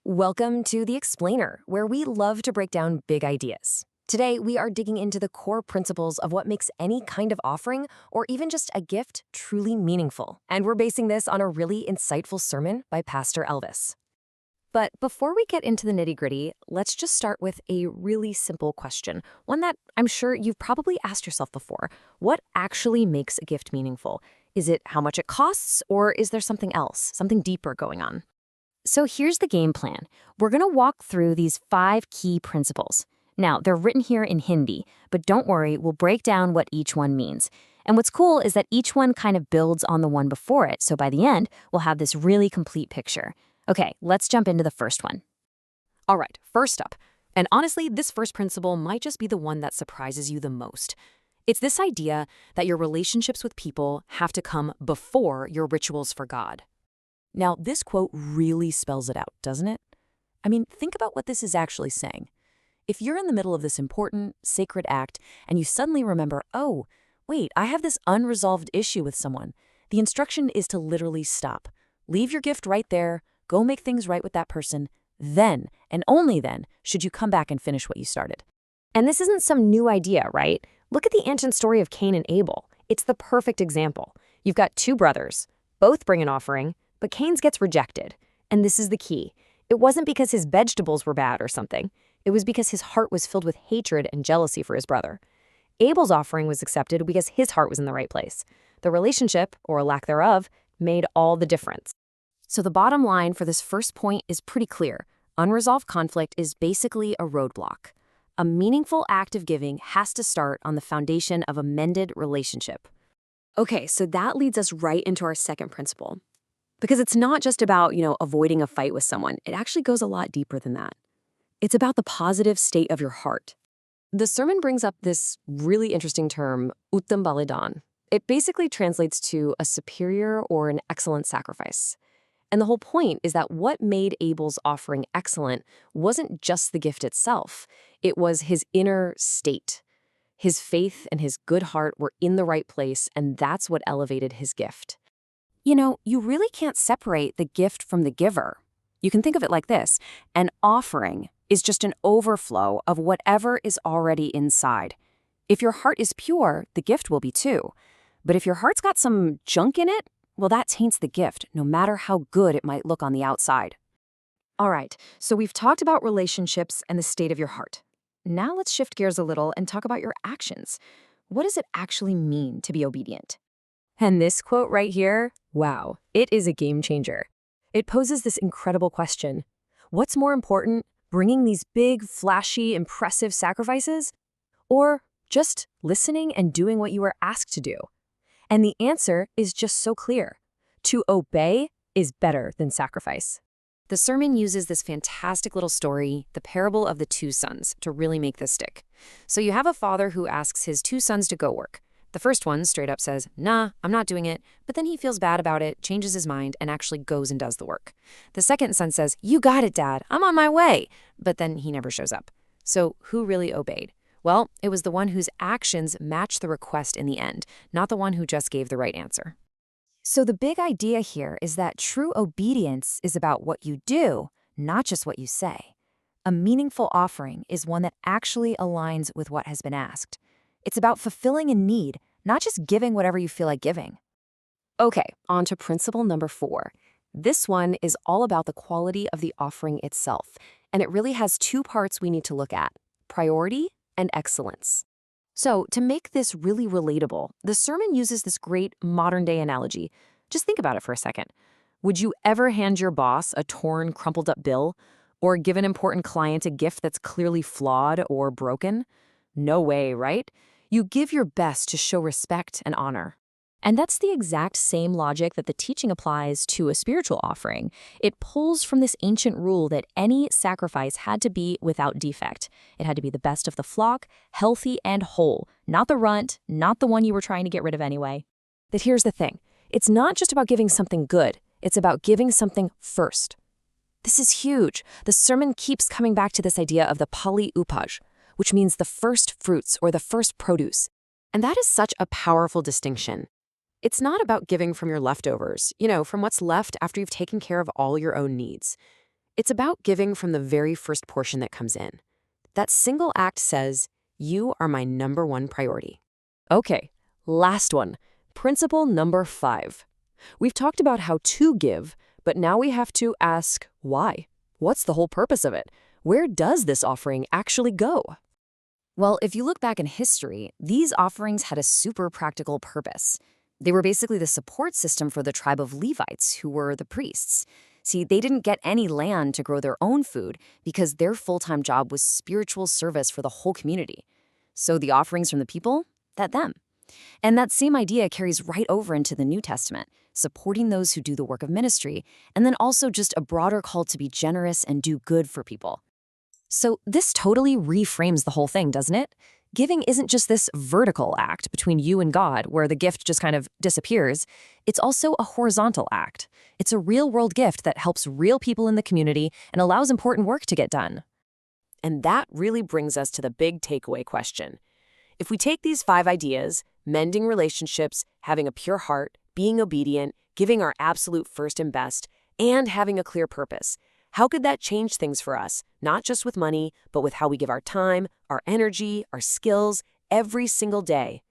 Welcome to The Explainer, where we love to break down big ideas. Today, we are digging into the core principles of what makes any kind of offering, or even just a gift, truly meaningful. And we're basing this on a really insightful sermon by Pastor Elvis. But before we get into the nitty-gritty, let's just start with a really simple question, one that I'm sure you've probably asked yourself before. What actually makes a gift meaningful? Is it how much it costs, or is there something else, something deeper going on? So here's the game plan. We're going to walk through these 5 key principles. Now, they're written here in Hindi, but don't worry, we'll break down what each one means. And what's cool is that each one kind of builds on the one before it, so by the end, we'll have this really complete picture. Okay, let's jump into the first one. All right, first up, and honestly, this first principle might just be the one that surprises you the most. It's this idea that your relationships with people have to come before your rituals for God. Now, this quote really spells it out, doesn't it? I mean, think about what this is actually saying. If you're in the middle of this important, sacred act, and you suddenly remember, oh, wait, I have this unresolved issue with someone, the instruction is to literally stop. Leave your gift right there, go make things right with that person, then, and only then, should you come back and finish what you started. And this isn't some new idea, right? Look at the ancient story of Cain and Abel. It's the perfect example. You've got 2 brothers, both bring an offering, but Cain's gets rejected. And this is the key. It wasn't because his vegetables were bad or something. It was because his heart was filled with hatred and jealousy for his brother. Abel's offering was accepted because his heart was in the right place. The relationship, or lack thereof, made all the difference. So the bottom line for this first point is pretty clear. Unresolved conflict is basically a roadblock. A meaningful act of giving has to start on the foundation of a mended relationship. Okay, so that leads us right into our second principle. Because it's not just about, avoiding a fight with someone. It actually goes a lot deeper than that. It's about the positive state of your heart. The sermon brings up this really interesting term, uttam balidan. It basically translates to a superior or an excellent sacrifice. And the whole point is that what made Abel's offering excellent wasn't just the gift itself. It was his inner state. His faith and his good heart were in the right place, and that's what elevated his gift. You really can't separate the gift from the giver. You can think of it like this. An offering is just an overflow of whatever is already inside. If your heart is pure, the gift will be too. But if your heart's got some junk in it, well, that taints the gift, no matter how good it might look on the outside. All right, so we've talked about relationships and the state of your heart. Now let's shift gears a little and talk about your actions. What does it actually mean to be obedient? And this quote right here, wow, it is a game changer. It poses this incredible question. What's more important, bringing these big, flashy, impressive sacrifices, or just listening and doing what you were asked to do? And the answer is just so clear. To obey is better than sacrifice. The sermon uses this fantastic little story, the parable of the 2 sons, to really make this stick. So you have a father who asks his 2 sons to go work. The first one straight up says, nah, I'm not doing it, but then he feels bad about it, changes his mind, and actually goes and does the work. The second son says, you got it, Dad, I'm on my way, but then he never shows up. So who really obeyed? Well, it was the one whose actions matched the request in the end, not the one who just gave the right answer. So the big idea here is that true obedience is about what you do, not just what you say. A meaningful offering is one that actually aligns with what has been asked. It's about fulfilling a need, not just giving whatever you feel like giving. Okay, on to principle number 4. This one is all about the quality of the offering itself, and it really has 2 parts we need to look at: priority and excellence. So, to make this really relatable, the sermon uses this great modern-day analogy. Just think about it for a second. Would you ever hand your boss a torn, crumpled-up bill, or give an important client a gift that's clearly flawed or broken? No way, right? You give your best to show respect and honor. And that's the exact same logic that the teaching applies to a spiritual offering. It pulls from this ancient rule that any sacrifice had to be without defect. It had to be the best of the flock, healthy and whole, not the runt, not the one you were trying to get rid of anyway. But here's the thing. It's not just about giving something good. It's about giving something first. This is huge. The sermon keeps coming back to this idea of the pali upaj, which means the first fruits or the first produce. And that is such a powerful distinction. It's not about giving from your leftovers, from what's left after you've taken care of all your own needs. It's about giving from the very first portion that comes in. That single act says, "You are my number one priority." Okay, last one. Principle number 5. We've talked about how to give, but now we have to ask why. What's the whole purpose of it? Where does this offering actually go? Well, if you look back in history, these offerings had a super practical purpose. They were basically the support system for the tribe of Levites, who were the priests. See, they didn't get any land to grow their own food because their full-time job was spiritual service for the whole community. So the offerings from the people, them. And that same idea carries right over into the New Testament, supporting those who do the work of ministry, and then also just a broader call to be generous and do good for people. So this totally reframes the whole thing, doesn't it? Giving isn't just this vertical act between you and God where the gift just kind of disappears. It's also a horizontal act. It's a real-world gift that helps real people in the community and allows important work to get done. And that really brings us to the big takeaway question. If we take these 5 ideas, mending relationships, having a pure heart, being obedient, giving our absolute first and best, and having a clear purpose, how could that change things for us, not just with money, but with how we give our time, our energy, our skills, every single day?